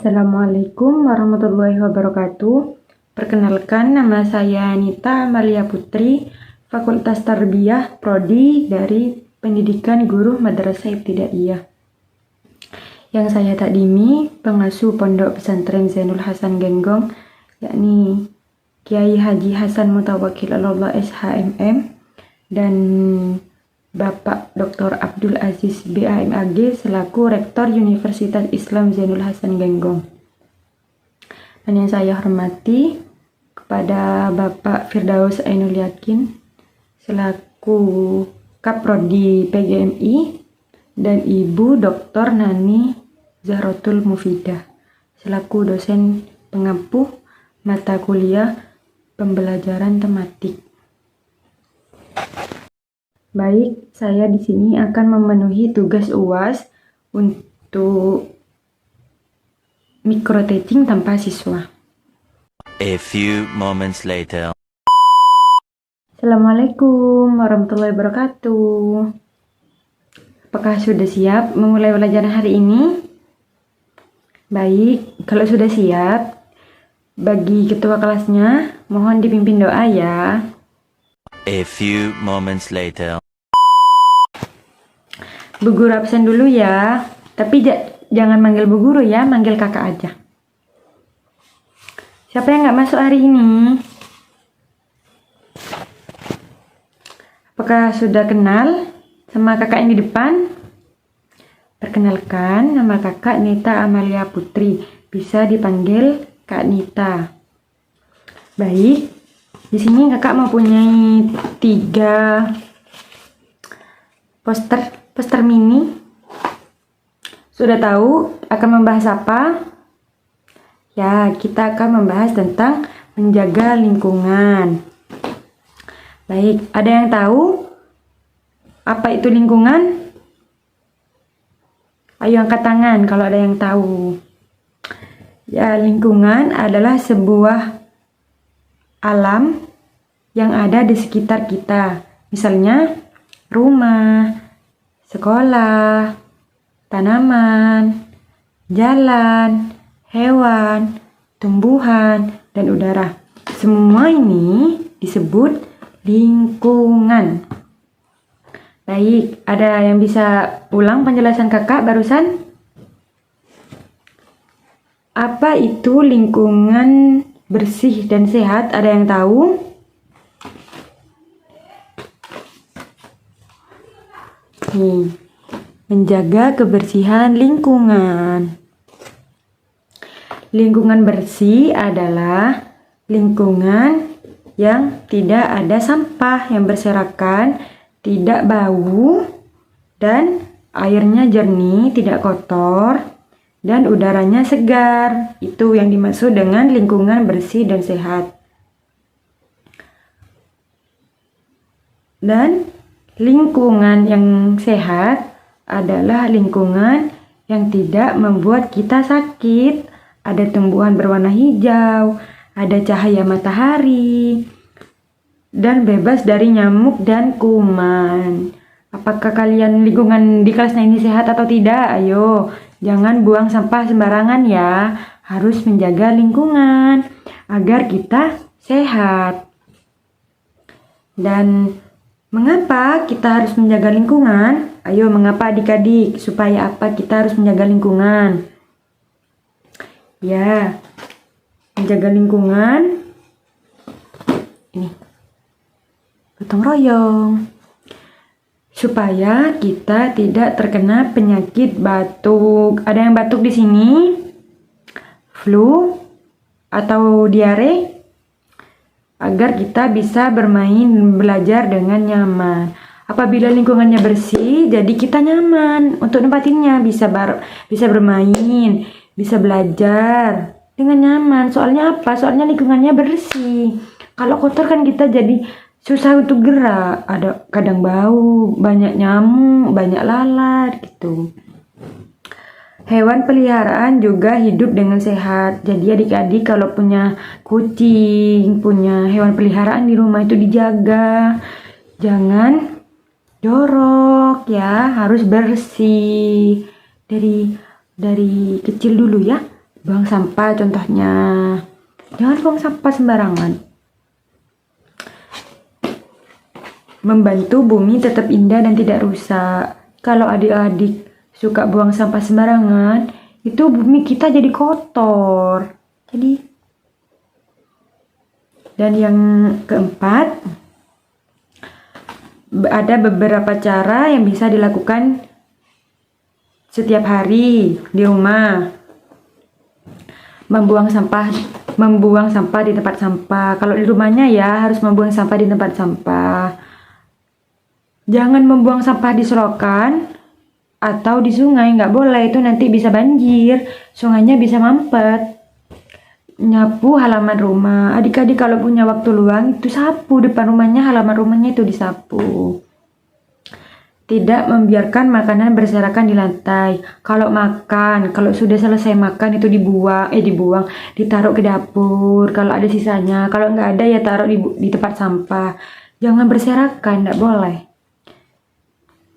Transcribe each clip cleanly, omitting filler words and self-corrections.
Assalamualaikum warahmatullahi wabarakatuh. Perkenalkan, nama saya Anita Amalia Putri, Fakultas Tarbiyah Prodi dari Pendidikan Guru Madrasah Ibtidaiyah. Yang saya takdimi, pengasuh Pondok Pesantren Zainul Hasan Genggong, yakni Kiai Haji Hasan Mutawakil Allah SHMM dan Bapak Dr. Abdul Aziz BAMAG selaku Rektor Universitas Islam Zainul Hasan Genggong. Dan yang saya hormati kepada Bapak Firdaus Ainul Yakin selaku Kaprodi PGMI dan Ibu Dr. Nani Zahrotul Mufidah selaku dosen pengampu mata kuliah pembelajaran tematik. Baik, saya di sini akan memenuhi tugas UAS untuk micro teaching tanpa siswa. A few moments later. Assalamualaikum warahmatullahi wabarakatuh. Apakah sudah siap memulai pelajaran hari ini? Baik, kalau sudah siap, bagi ketua kelasnya mohon dipimpin doa ya. A few moments later. Bu Guru absen dulu ya, tapi jangan manggil Bu Guru ya, manggil kakak aja. Siapa yang nggak masuk hari ini? Apakah sudah kenal sama kakak yang di depan? Perkenalkan, nama kakak Nita Amalia Putri, bisa dipanggil Kak Nita. Baik, di sini kakak mempunyai 3 poster mini. Sudah tahu akan membahas apa? Ya, kita akan membahas tentang menjaga lingkungan. Baik, ada yang tahu apa itu lingkungan? Ayo angkat tangan kalau ada yang tahu. Ya, lingkungan adalah sebuah alam yang ada di sekitar kita. Misalnya rumah, sekolah, tanaman, jalan, hewan, tumbuhan, dan udara. Semua ini disebut lingkungan. Baik, ada yang bisa ulang penjelasan kakak barusan? Apa itu lingkungan bersih dan sehat? Ada yang tahu? Nih, menjaga kebersihan lingkungan. Lingkungan bersih adalah lingkungan yang tidak ada sampah yang berserakan, tidak bau, dan airnya jernih, tidak kotor, dan udaranya segar. Itu yang dimaksud dengan lingkungan bersih dan sehat. Dan lingkungan yang sehat adalah lingkungan yang tidak membuat kita sakit. Ada tumbuhan berwarna hijau, ada cahaya matahari, dan bebas dari nyamuk dan kuman. Apakah kalian lingkungan di kelasnya ini sehat atau tidak? Ayo, jangan buang sampah sembarangan ya. Harus menjaga lingkungan agar kita sehat. Dan mengapa kita harus menjaga lingkungan? Ayo, mengapa adik-adik? Supaya apa kita harus menjaga lingkungan? Ya, menjaga lingkungan ini gotong royong supaya kita tidak terkena penyakit batuk. Ada yang batuk di sini? Flu atau diare? Agar kita bisa bermain, belajar dengan nyaman. Apabila lingkungannya bersih, jadi kita nyaman untuk nempatinnya, bisa bermain, bisa belajar dengan nyaman. Soalnya apa? Soalnya lingkungannya bersih. Kalau kotor kan kita jadi susah untuk gerak. Ada kadang bau, banyak nyamuk, banyak lalat gitu. Hewan peliharaan juga hidup dengan sehat. Jadi adik-adik kalau punya kucing, punya hewan peliharaan di rumah itu dijaga. Jangan jorok ya, harus bersih. Dari kecil dulu ya. Buang sampah contohnya. Jangan buang sampah sembarangan. Membantu bumi tetap indah dan tidak rusak. Kalau adik-adik suka buang sampah sembarangan, itu bumi kita jadi kotor. Dan yang keempat, ada beberapa cara yang bisa dilakukan setiap hari di rumah. Membuang sampah di tempat sampah. Kalau di rumahnya ya harus membuang sampah di tempat sampah. Jangan membuang sampah di selokan atau di sungai, nggak boleh, itu nanti bisa banjir, sungainya bisa mampet. Nyapu halaman rumah. Adik-adik kalau punya waktu luang itu sapu depan rumahnya, halaman rumahnya itu disapu. Tidak membiarkan makanan berserakan di lantai. Kalau sudah selesai makan itu dibuang, ditaruh ke dapur. Kalau ada sisanya, kalau nggak ada ya taruh di tempat sampah. Jangan berserakan, nggak boleh.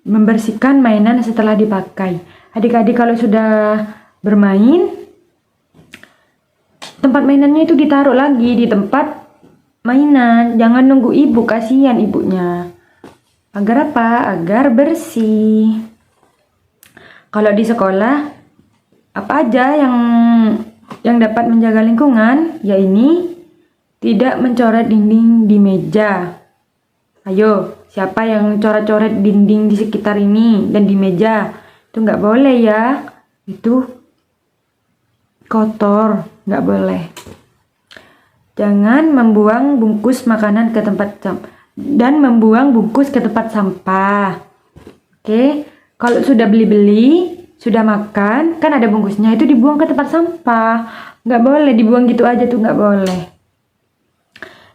Membersihkan mainan setelah dipakai. Adik-adik kalau sudah bermain, tempat mainannya itu ditaruh lagi di tempat mainan. Jangan nunggu ibu, kasihan ibunya. Agar apa? Agar bersih. Kalau di sekolah, apa aja yang dapat menjaga lingkungan? Ya ini, tidak mencoret dinding di meja. Ayo, siapa yang coret-coret dinding di sekitar ini dan di meja? Itu nggak boleh ya. Itu kotor, nggak boleh. Jangan membuang bungkus makanan ke tempat dan membuang bungkus ke tempat sampah. Oke, kalau sudah beli-beli, sudah makan, kan ada bungkusnya, itu dibuang ke tempat sampah. Nggak boleh dibuang gitu aja tuh, nggak boleh.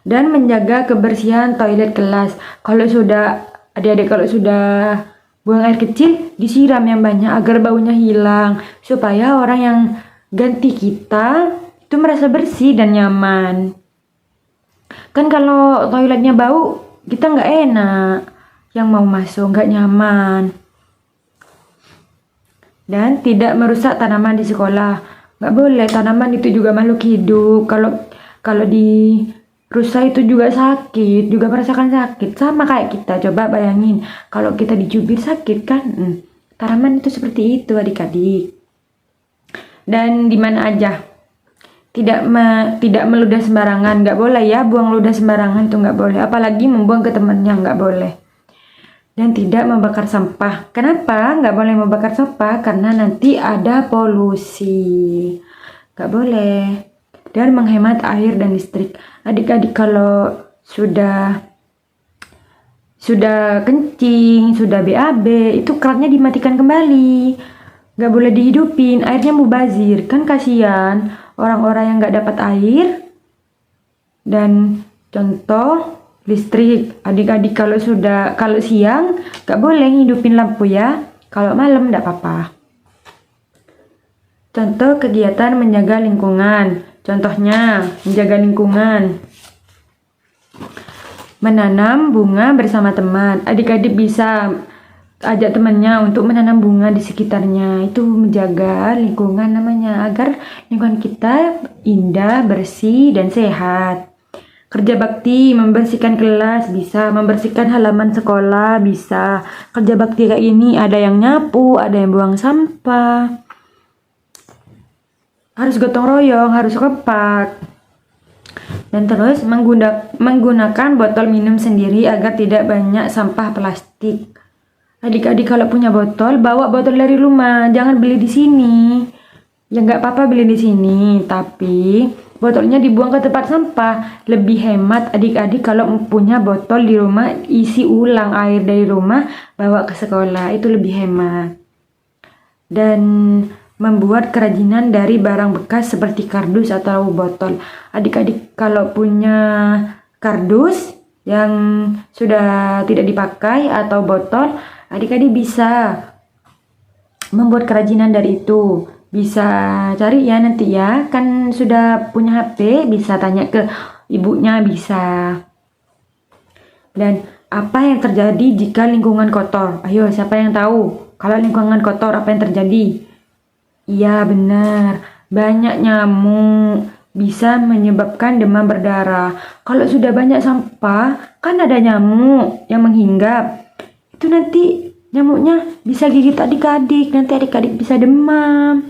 Dan menjaga kebersihan toilet kelas. Adik-adik kalau sudah buang air kecil, disiram yang banyak agar baunya hilang, supaya orang yang ganti kita itu merasa bersih dan nyaman. Kan kalau toiletnya bau, kita nggak enak, yang mau masuk nggak nyaman. Dan tidak merusak tanaman di sekolah. Nggak boleh, tanaman itu juga makhluk hidup. Kalau dirusak itu juga sakit, juga merasakan sakit. Sama kayak kita, coba bayangin kalau kita dicubit sakit kan. Tanaman itu seperti itu adik-adik. Dan di mana aja, tidak meludah sembarangan, nggak boleh ya, buang ludah sembarangan itu nggak boleh. Apalagi membuang ke temannya, nggak boleh. Dan tidak membakar sampah. Kenapa nggak boleh membakar sampah? Karena nanti ada polusi. Nggak boleh. Dan menghemat air dan listrik. Adik-adik kalau sudah kencing, sudah BAB, itu kerannya dimatikan kembali. Nggak boleh dihidupin, airnya mubazir. Kan kasihan orang-orang yang nggak dapat air. Dan contoh listrik, adik-adik kalau siang nggak boleh hidupin lampu ya, kalau malam nggak apa-apa. Contoh kegiatan menjaga lingkungan, contohnya menjaga lingkungan, menanam bunga bersama teman. Adik-adik bisa ajak temannya untuk menanam bunga di sekitarnya, itu menjaga lingkungan namanya, agar lingkungan kita indah, bersih, dan sehat. Kerja bakti, membersihkan kelas bisa, membersihkan halaman sekolah bisa. Kerja bakti kayak ini ada yang nyapu, ada yang buang sampah. Harus gotong royong, harus kompak. Dan terus menggunakan botol minum sendiri agar tidak banyak sampah plastik. Adik-adik kalau punya botol, bawa botol dari rumah, jangan beli di sini. Ya nggak apa-apa beli di sini, tapi botolnya dibuang ke tempat sampah. Lebih hemat adik-adik kalau punya botol di rumah, isi ulang air dari rumah, bawa ke sekolah, itu lebih hemat. Dan membuat kerajinan dari barang bekas seperti kardus atau botol. Adik-adik kalau punya kardus yang sudah tidak dipakai atau botol, adik-adik bisa membuat kerajinan dari itu. Bisa cari ya nanti ya, kan sudah punya HP, bisa tanya ke ibunya bisa. Dan apa yang terjadi jika lingkungan kotor? Ayo, siapa yang tahu? Kalau lingkungan kotor apa yang terjadi? Iya benar, banyak nyamuk, bisa menyebabkan demam berdarah. Kalau sudah banyak sampah, kan ada nyamuk yang menghinggap. Itu nanti nyamuknya bisa gigit adik-adik, nanti adik-adik bisa demam,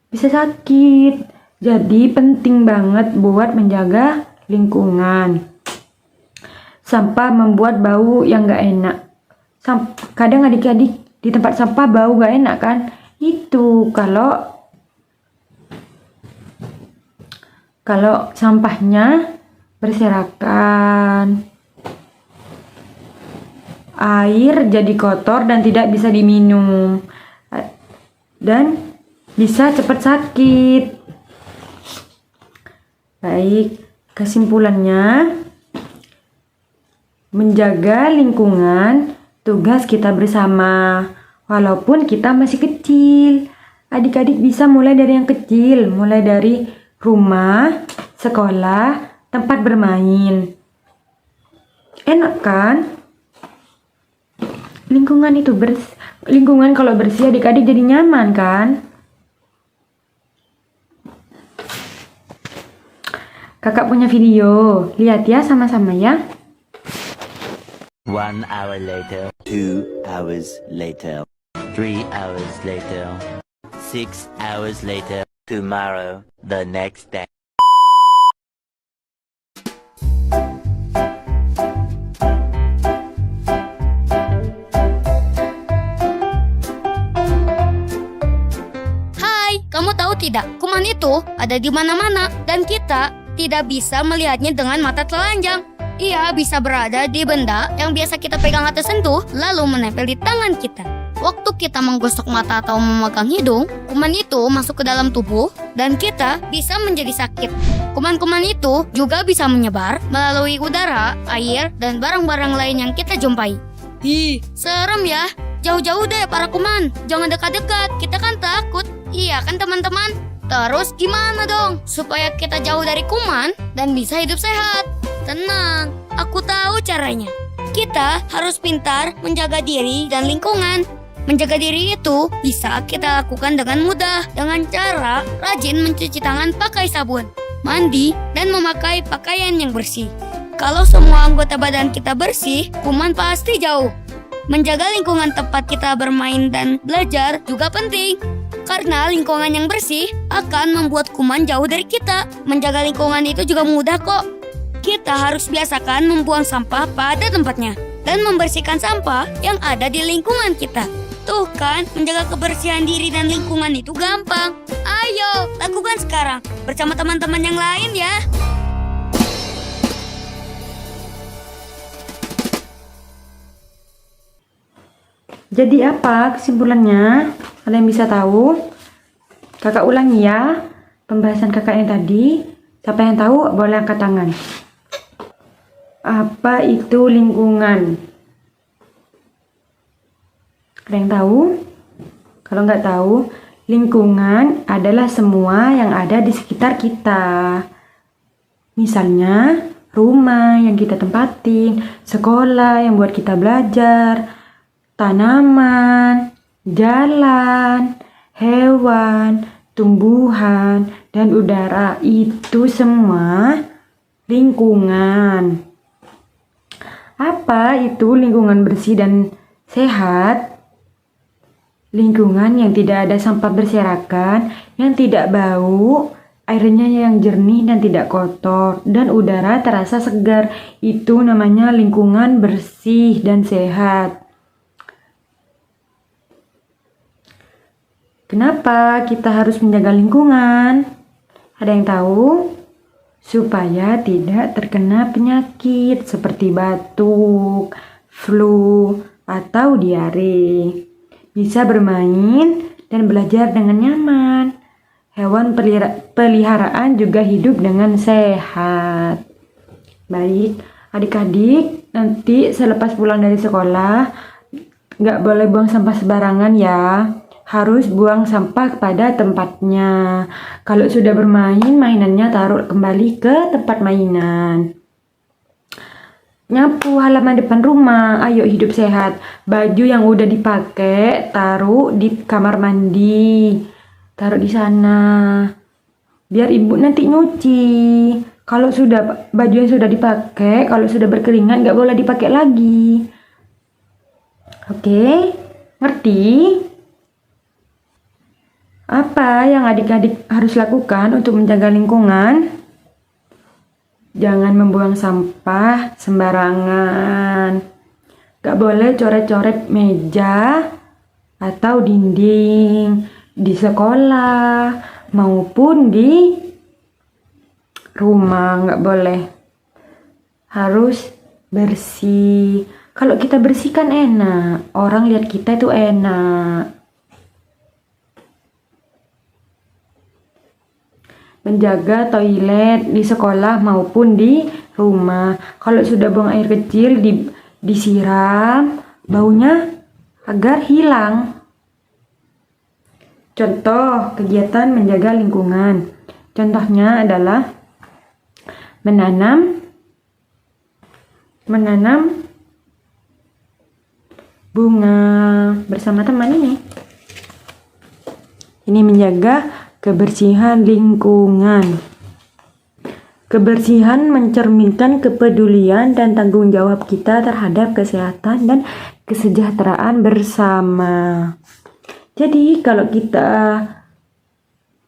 bisa sakit. Jadi penting banget buat menjaga lingkungan. Sampah membuat bau yang gak enak. Kadang adik-adik di tempat sampah bau gak enak kan? Itu kalau sampahnya berserakan, air jadi kotor dan tidak bisa diminum, dan bisa cepat sakit. Baik, kesimpulannya, menjaga lingkungan tugas kita bersama. Walaupun kita masih kecil, adik-adik bisa mulai dari yang kecil, mulai dari rumah, sekolah, tempat bermain. Enak kan? Lingkungan kalau bersih adik-adik jadi nyaman kan? Kakak punya video, lihat ya sama-sama ya. 1 hour later, 2 hours later, 3 hours later, 6 hours later, tomorrow, the next day. Hai, kamu tahu tidak? Kuman itu ada di mana-mana dan kita tidak bisa melihatnya dengan mata telanjang. Ia bisa berada di benda yang biasa kita pegang atau sentuh, lalu menempel di tangan kita. Waktu kita menggosok mata atau memegang hidung, kuman itu masuk ke dalam tubuh dan kita bisa menjadi sakit. Kuman-kuman itu juga bisa menyebar melalui udara, air, dan barang-barang lain yang kita jumpai. Hi, serem ya. Jauh-jauh deh para kuman. Jangan dekat-dekat, kita kan takut. Iya kan teman-teman? Terus gimana dong supaya kita jauh dari kuman dan bisa hidup sehat? Tenang, aku tahu caranya. Kita harus pintar menjaga diri dan lingkungan. Menjaga diri itu bisa kita lakukan dengan mudah dengan cara rajin mencuci tangan pakai sabun, mandi, dan memakai pakaian yang bersih. Kalau semua anggota badan kita bersih, kuman pasti jauh. Menjaga lingkungan tempat kita bermain dan belajar juga penting. Karena lingkungan yang bersih akan membuat kuman jauh dari kita. Menjaga lingkungan itu juga mudah kok. Kita harus biasakan membuang sampah pada tempatnya dan membersihkan sampah yang ada di lingkungan kita. Tuh kan, menjaga kebersihan diri dan lingkungan itu gampang. Ayo, lakukan sekarang bersama teman-teman yang lain ya. Jadi apa kesimpulannya? Ada yang bisa tahu? Kakak ulangi ya pembahasan kakak yang tadi. Siapa yang tahu boleh angkat tangan. Apa itu lingkungan? Ada yang tahu? Kalau nggak tahu, lingkungan adalah semua yang ada di sekitar kita. Misalnya, rumah yang kita tempatin, sekolah yang buat kita belajar, tanaman, jalan, hewan, tumbuhan, dan udara. Itu semua lingkungan. Apa itu lingkungan bersih dan sehat? Lingkungan yang tidak ada sampah berserakan, yang tidak bau, airnya yang jernih dan tidak kotor, dan udara terasa segar. Itu namanya lingkungan bersih dan sehat. Kenapa kita harus menjaga lingkungan? Ada yang tahu? Supaya tidak terkena penyakit seperti batuk, flu, atau diare. Bisa bermain dan belajar dengan nyaman. Hewan peliharaan juga hidup dengan sehat. Baik, adik-adik, nanti selepas pulang dari sekolah, nggak boleh buang sampah sembarangan ya. Harus buang sampah pada tempatnya. Kalau sudah bermain, mainannya taruh kembali ke tempat mainan. Nyapu halaman depan rumah, ayo hidup sehat. Baju yang udah dipakai taruh di kamar mandi, taruh di sana. biar ibu nanti nyuci. Kalau sudah baju yang sudah dipakai, kalau sudah berkeringat nggak boleh dipakai lagi. Oke, ngerti? Apa yang adik-adik harus lakukan untuk menjaga lingkungan? Jangan membuang sampah sembarangan. Gak boleh coret-coret meja atau dinding di sekolah maupun di rumah. Gak boleh. Harus bersih. Kalau kita bersihkan enak. Orang lihat kita itu enak. Menjaga toilet di sekolah maupun di rumah. Kalau sudah buang air kecil disiram baunya agar hilang. Contoh kegiatan menjaga lingkungan. Contohnya adalah menanam bunga bersama teman ini. Ini menjaga kebersihan lingkungan. Kebersihan mencerminkan kepedulian dan tanggung jawab kita terhadap kesehatan dan kesejahteraan bersama. Jadi kalau kita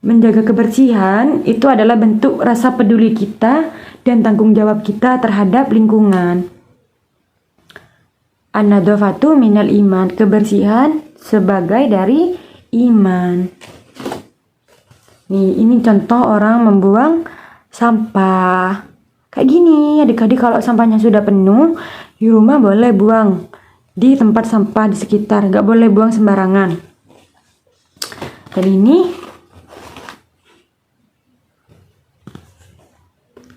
menjaga kebersihan, itu adalah bentuk rasa peduli kita dan tanggung jawab kita terhadap lingkungan. An-nadhafatu minal iman. Kebersihan sebagai dari iman. Nih, ini contoh orang membuang sampah. Kayak gini, adik-adik kalau sampahnya sudah penuh, di rumah boleh buang di tempat sampah di sekitar. Gak boleh buang sembarangan. Dan ini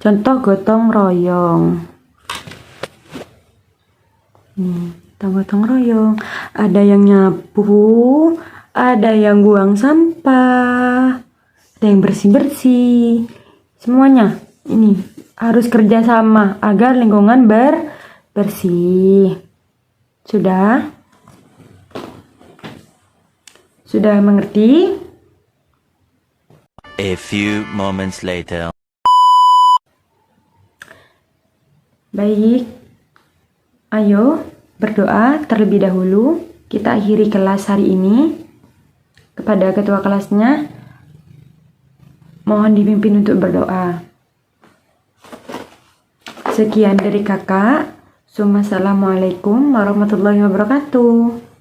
contoh gotong royong. Gotong royong. Ada yang nyapu, ada yang buang sampah, ada yang bersih-bersih. Semuanya ini harus kerjasama agar lingkungan bersih. Sudah? Sudah mengerti? A few moments later. Baik. Ayo berdoa terlebih dahulu. Kita akhiri kelas hari ini. Kepada ketua kelasnya, mohon dipimpin untuk berdoa. Sekian dari kakak. Assalamualaikum warahmatullahi wabarakatuh.